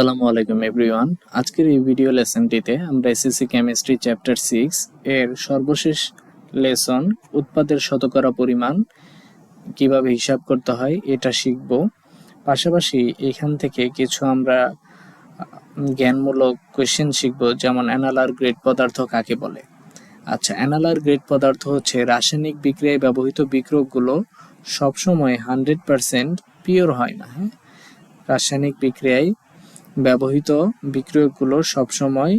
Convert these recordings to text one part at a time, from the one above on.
আসসালামু আলাইকুম এভরিওয়ান। আজকের এই ভিডিও লেসনটিতে আমরা এসএসসি কেমিস্ট্রি চ্যাপ্টার 6 এর সর্বশেষ লেসন উৎপাদের শতকরা পরিমাণ কিভাবে হিসাব করতে হয় এটা শিখব। পাশাপাশি এখান থেকে কিছু আমরা জ্ঞানমূলক কোয়েশ্চেন শিখব, যেমন অ্যানালার গ্রেড পদার্থ কাকে বলে। আচ্ছা, অ্যানালার গ্রেড পদার্থ হচ্ছে রাসায়নিক বিক্রিয়ায় ব্যবহৃত বিক্রিয়কগুলো সবসময় 100% পিওর হয় না। হ্যাঁ, রাসায়নিক বিক্রিয়ায় ব্যবহৃত বিক্রিয়কগুলো সবসময়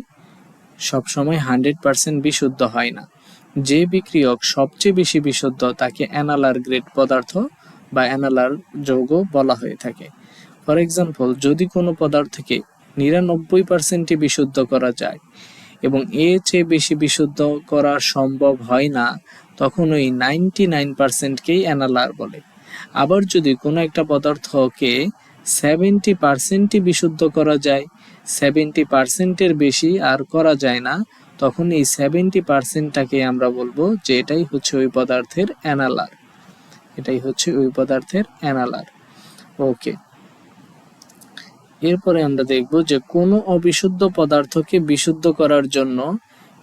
100% বিশুদ্ধ হয় না। যে বিক্রিয়ক সবচেয়ে বেশি বিশুদ্ধ তাকে অ্যানালার গ্রেড পদার্থ বা অ্যানালার যৌগ বলা হয়ে থাকে। ফর এক্সাম্পল, যদি কোনো পদার্থকে 99% বিশুদ্ধ করা যায় এবং এর চেয়ে বেশি বিশুদ্ধ করা সম্ভব হয় না, তখন ওই 99%কেই অ্যানালার বলে। আবার যদি কোনো একটা পদার্থকে 70% বিশুদ্ধ করা যায়, 70%-এর বেশি আর করা যায় না, তখন এই 70%টাকে আমরা বলবো যে এটাই হচ্ছে ওই পদার্থের অ্যানালার। ওকে, এরপরে আমরা দেখব যে কোনো অবিশুদ্ধ পদার্থকে বিশুদ্ধ করার জন্য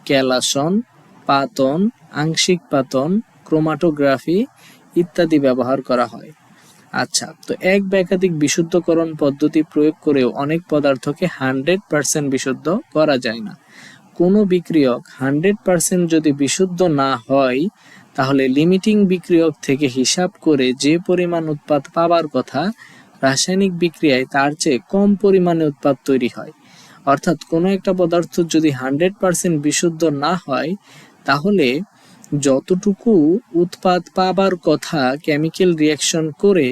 ক্যালাসন, পাতন, আংশিক পাতন, ক্রোমাটোগ্রাফি ইত্যাদি ব্যবহার করা হয়। আচ্ছা, তো এক বা একাধিক বিশুদ্ধকরণ পদ্ধতি প্রয়োগ করেও অনেক পদার্থকে 100% বিশুদ্ধ করা যায় না। কোনো বিক্রিয়ক 100% যদি বিশুদ্ধ না হয়, তাহলে লিমিটিং বিক্রিয়ক থেকে হিসাব করে যে পরিমাণ উৎপাদ পাবার কথা, রাসায়নিক বিক্রিয়ায় তার চেয়ে কম পরিমাণে উৎপাদ তৈরি হয়। অর্থাৎ কোনো একটা পদার্থ যদি 100% বিশুদ্ধ না হয়, তাহলে যতটুকু উৎপাদ পাবার কথা কেমিক্যাল রিঅ্যাকশন করে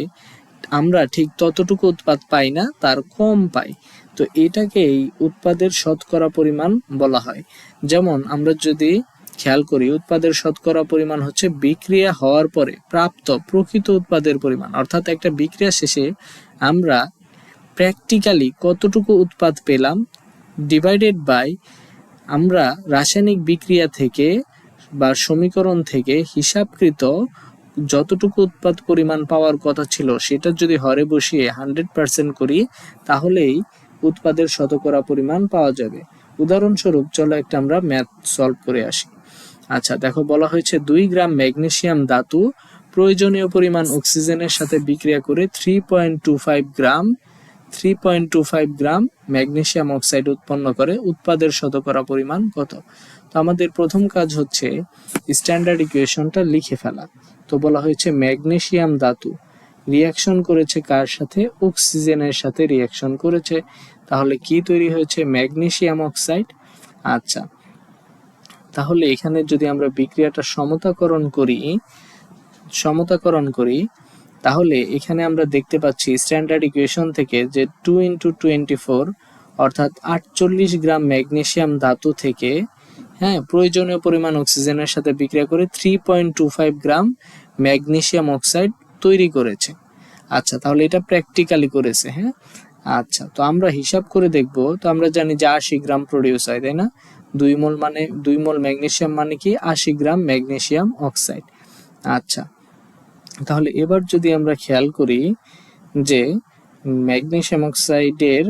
আমরা ঠিক ততটুকু উৎপাদ পাই না, তার কম পাই। তো এটাকেই উৎপাদের শতকরা পরিমাণ বলা হয়। যেমন আমরা যদি খেয়াল করি, উৎপাদের শতকরা পরিমাণ হচ্ছে বিক্রিয়া হওয়ার পরে প্রাপ্ত প্রকৃত উৎপাদের পরিমাণ। অর্থাৎ একটা বিক্রিয়া শেষে আমরা প্র্যাকটিক্যালি কতটুকু উৎপাদ পেলাম ডিভাইডেড বাই আমরা রাসায়নিক বিক্রিয়া থেকে বা সমীকরণ থেকে হিসাবকৃত যতটুকু উৎপাদ পরিমাণ পাওয়ার কথা ছিল সেটা যদি হরে বসিয়ে 100% করি, তাহলেই উৎপাদের শতকরা পরিমাণ পাওয়া যাবে। উদাহরণস্বরূপ চলো একটা আমরা ম্যাথ সলভ করে আসি। আচ্ছা দেখো, বলা হয়েছে 2 গ্রাম ম্যাগনেসিয়াম ধাতু প্রয়োজনীয় পরিমাণ অক্সিজেনের সাথে বিক্রিয়া করে 3.25 গ্রাম ম্যাগনেসিয়াম অক্সাইড উৎপন্ন করে। উৎপাদের শতকরা পরিমাণ কত? তো আমাদের প্রথম কাজ হচ্ছে স্ট্যান্ডার্ড ইকুয়েশনটা লিখে ফেলা। তো বলা হয়েছে ম্যাগনেসিয়াম ধাতু রিঅ্যাকশন করেছে কার সাথে? অক্সিজেনের সাথে রিঅ্যাকশন করেছে। তাহলে কি তৈরি হয়েছে? Magnesium oxide. আচ্ছা, তাহলে এখানে যদি আমরা বিক্রিয়াটা সমতাকরণ করি, তাহলে এখানে আমরা দেখতে পাচ্ছি স্ট্যান্ডার্ড ইকুয়েশন থেকে যে 2 × 24 অর্থাৎ 48 গ্রাম ম্যাগনেসিয়াম ধাতু থেকে প্রয়োজনীয় পরিমাণ অক্সিজেনের সাথে বিক্রিয়া করে 3.25 গ্রাম ম্যাগনেসিয়াম অক্সাইড তৈরি করেছে। আচ্ছা, তাহলে এটা প্র্যাকটিক্যালি করেছে। আচ্ছা, তো আমরা হিসাব করে দেখব। তো আমরা জানি যে 80 গ্রাম প্রডিউস হয়, তাই না? 2 মোল ম্যাগনেসিয়াম মানে কি? 80 গ্রাম ম্যাগনেসিয়াম অক্সাইড। আচ্ছা, তাহলে এবার যদি আমরা খেয়াল করি যে ম্যাগনেসিয়াম অক্সাইডের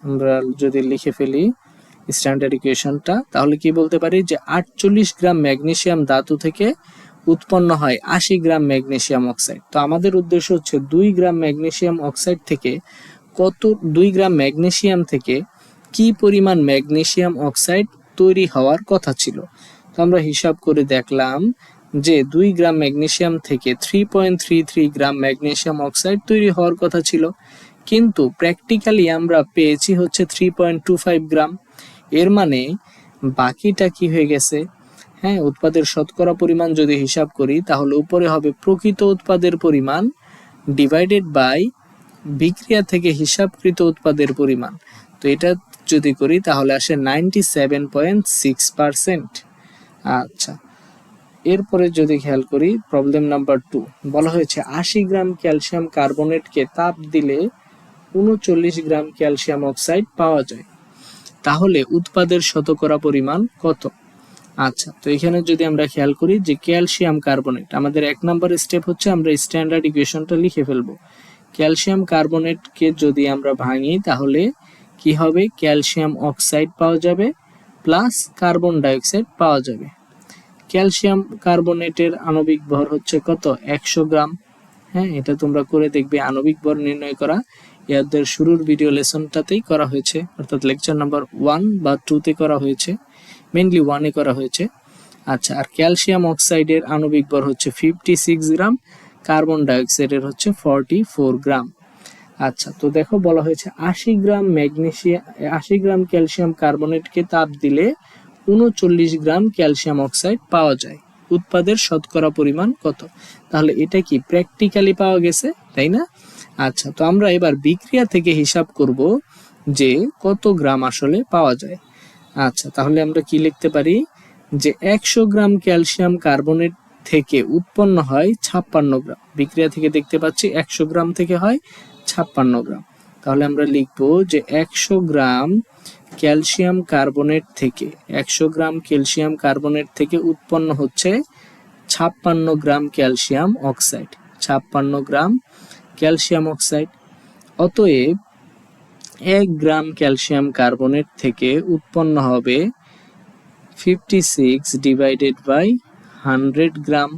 আমরা যদি লিখে ফেলি স্ট্যান্ডার্ড ইকুয়েশনটা, তাহলে কি বলতে পারি যে 48 গ্রাম ম্যাগনেসিয়াম ধাতু থেকে উৎপন্ন হয় 80 গ্রাম ম্যাগনেসিয়াম অক্সাইড। তো আমাদের উদ্দেশ্য হচ্ছে 2 গ্রাম ম্যাগনেসিয়াম অক্সাইড থেকে 2 গ্রাম ম্যাগনেসিয়াম থেকে কি পরিমাণ ম্যাগনেসিয়াম অক্সাইড তৈরি হওয়ার কথা ছিল। তো আমরা হিসাব করে দেখলাম যে 2 গ্রাম ম্যাগনেসিয়াম থেকে 3.33 গ্রাম ম্যাগনেসিয়াম অক্সাইড তৈরি হওয়ার কথা ছিল, কিন্তু প্র্যাকটিক্যালি আমরা পেয়েছি হচ্ছে 3.25 গ্রাম। এর মানে বাকিটা কি হয়ে গেছে? উৎপাদের শতকরা পরিমাণ যদি হিসাব করি, তাহলে উপরে হবে প্রকৃত উৎপাদের পরিমাণ ডিভাইডেড বাই বিক্রিয়া থেকে হিসাবকৃত উৎপাদের পরিমাণ। তো এটা যদি করি তাহলে আসে 97.6%। আচ্ছা, এরপরে যদি খেয়াল করি প্রবলেম নাম্বার 2, বলা হয়েছে 80 গ্রাম ক্যালসিয়াম কার্বনেটকে তাপ দিলে 39 গ্রাম ক্যালসিয়াম অক্সাইড পাওয়া যায়। তাহলে উৎপাদের শতকরা পরিমাণ কত? আচ্ছা, তো এখানে যদি আমরা খেয়াল করি যে ক্যালসিয়াম কার্বনেট, আমাদের 1 নাম্বার স্টেপ হচ্ছে আমরা স্ট্যান্ডার্ড ইকুয়েশনটা লিখে ফেলবো। ক্যালসিয়াম কার্বনেটকে যদি আমরা ভাঙি, তাহলে কি হবে, ক্যালসিয়াম অক্সাইড পাওয়া যাবে প্লাস কার্বন ডাইঅক্সাইড পাওয়া যাবে। ক্যালসিয়াম কার্বনেটের আণবিক ভর হচ্ছে কত, 100 গ্রাম। হ্যাঁ, এটা তোমরা করে দেখবে, আণবিক ভর নির্ণয় করা এদের শুরুর ভিডিও লেসনটাতেই করা হয়েছে, অর্থাৎ লেকচার নাম্বার 1 বা 2 তে করা হয়েছে, মেইনলি 1 এ করা হয়েছে। আচ্ছা, আর ক্যালসিয়াম অক্সাইডের আণবিক ভর হচ্ছে 56 গ্রাম, কার্বন ডাইঅক্সাইডের হচ্ছে 44 গ্রাম। আচ্ছা, তো দেখো বলা হয়েছে 80 গ্রাম ম্যাগনেসিয়াম 80 গ্রাম ক্যালসিয়াম কার্বনেটকে তাপ দিলে 39 গ্রাম ক্যালসিয়াম অক্সাইড পাওয়া যায়। উৎপাদের শতকরা পরিমাণ কত? তাহলে এটা কি প্র্যাকটিক্যালি পাওয়া গেছে, তাই না? আচ্ছা, তো আমরা এবার বিক্রিয়া থেকে হিসাব করব যে কত গ্রাম আসলে পাওয়া যায়। আচ্ছা, তাহলে আমরা কি লিখতে পারি যে 100 গ্রাম ক্যালসিয়াম কার্বনেট থেকে উৎপন্ন হয় 56 গ্রাম। বিক্রিয়া থেকে দেখতে পাচ্ছি 100 গ্রাম থেকে হয় 56 গ্রাম। তাহলে আমরা লিখব যে 100 গ্রাম ক্যালসিয়াম কার্বনেট থেকে 100 গ্রাম ক্যালসিয়াম কার্বনেট থেকে উৎপন্ন হচ্ছে 56 gram calcium oxide. 56 gram calcium oxide. অতএব 1 গ্রাম ক্যালসিয়াম কার্বনেট থেকে উৎপন্ন হবে 56 divided by 100 gram.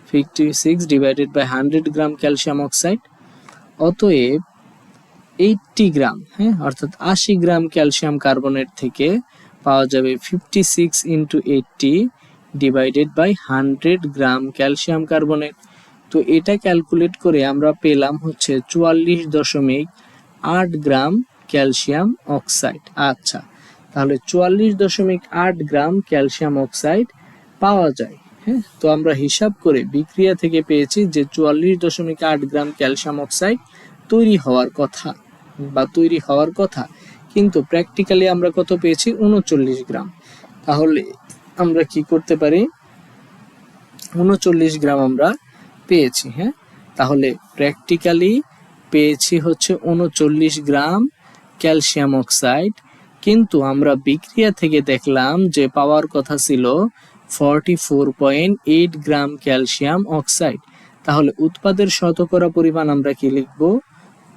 56 divided by 100 gram calcium oxide. অতএব 80 গ্রাম, হ্যাঁ, অর্থাৎ 80 গ্রাম ক্যালসিয়াম কার্বনেট থেকে পাওয়া যাবে 56 into 80 divided by 100 gram calcium carbonate. তো এটা ক্যালকুলেট করে আমরা পেলাম হচ্ছে 44.8 গ্রাম ক্যালসিয়াম অক্সাইড। আচ্ছা, তাহলে 44.8 গ্রাম ক্যালসিয়াম অক্সাইড পাওয়া যায়। হ্যাঁ, তো আমরা হিসাব করে বিক্রিয়া থেকে পেয়েছি যে 44.8 গ্রাম ক্যালসিয়াম অক্সাইড তৈরি হওয়ার কথা, কিন্তু প্র্যাকটিক্যালি আমরা কত পেয়েছি, 39 গ্রাম। তাহলে আমরা কি করতে পারি, 39 গ্রাম আমরা পেয়েছি। হ্যাঁ, তাহলে প্র্যাকটিক্যালি পেয়েছি হচ্ছে 39 গ্রাম ক্যালসিয়াম অক্সাইড, কিন্তু আমরা বিক্রিয়া থেকে দেখলাম যে পাওয়ার কথা ছিল 44.8 গ্রাম ক্যালসিয়াম অক্সাইড। তাহলে উৎপাদের শতকরা পরিমাণ আমরা কি লিখব?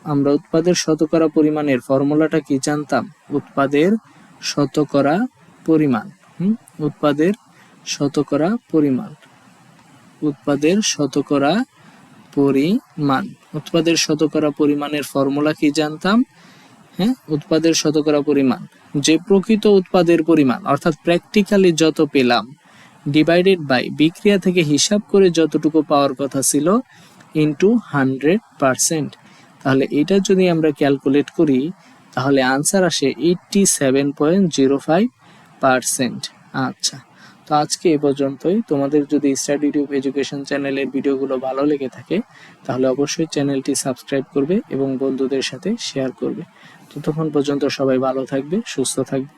আমরা উৎপাদের শতকরা পরিমাণের ফর্মুলাটা কি জানতাম? উৎপাদের শতকরা পরিমাণ, উৎপাদের শতকরা পরিমাণ, উৎপাদের শতকরা পরিমাণ, উৎপাদের শতকরা পরিমাণের ফর্মুলা কি জানতাম? হ্যাঁ, উৎপাদের শতকরা পরিমাণ যে প্রকৃত উৎপাদের পরিমাণ, অর্থাৎ প্র্যাকটিক্যালি যত পেলাম ডিভাইডেড বাই বিক্রিয়া থেকে হিসাব করে যতটুকু পাওয়ার কথা ছিল ইনটু 100%। তাহলে এটা যদি আমরা ক্যালকুলেট করি তাহলে আনসার আসে 87.05%। আচ্ছা, তো আজকে এ পর্যন্তই। তোমাদের যদি স্টাডি টিউব এডুকেশন চ্যানেলের ভিডিওগুলো ভালো লেগে থাকে তাহলে অবশ্যই চ্যানেলটি সাবস্ক্রাইব করবে এবং বন্ধুদের সাথে শেয়ার করবে। ততক্ষণ পর্যন্ত সবাই ভালো থাকবে, সুস্থ থাকবে।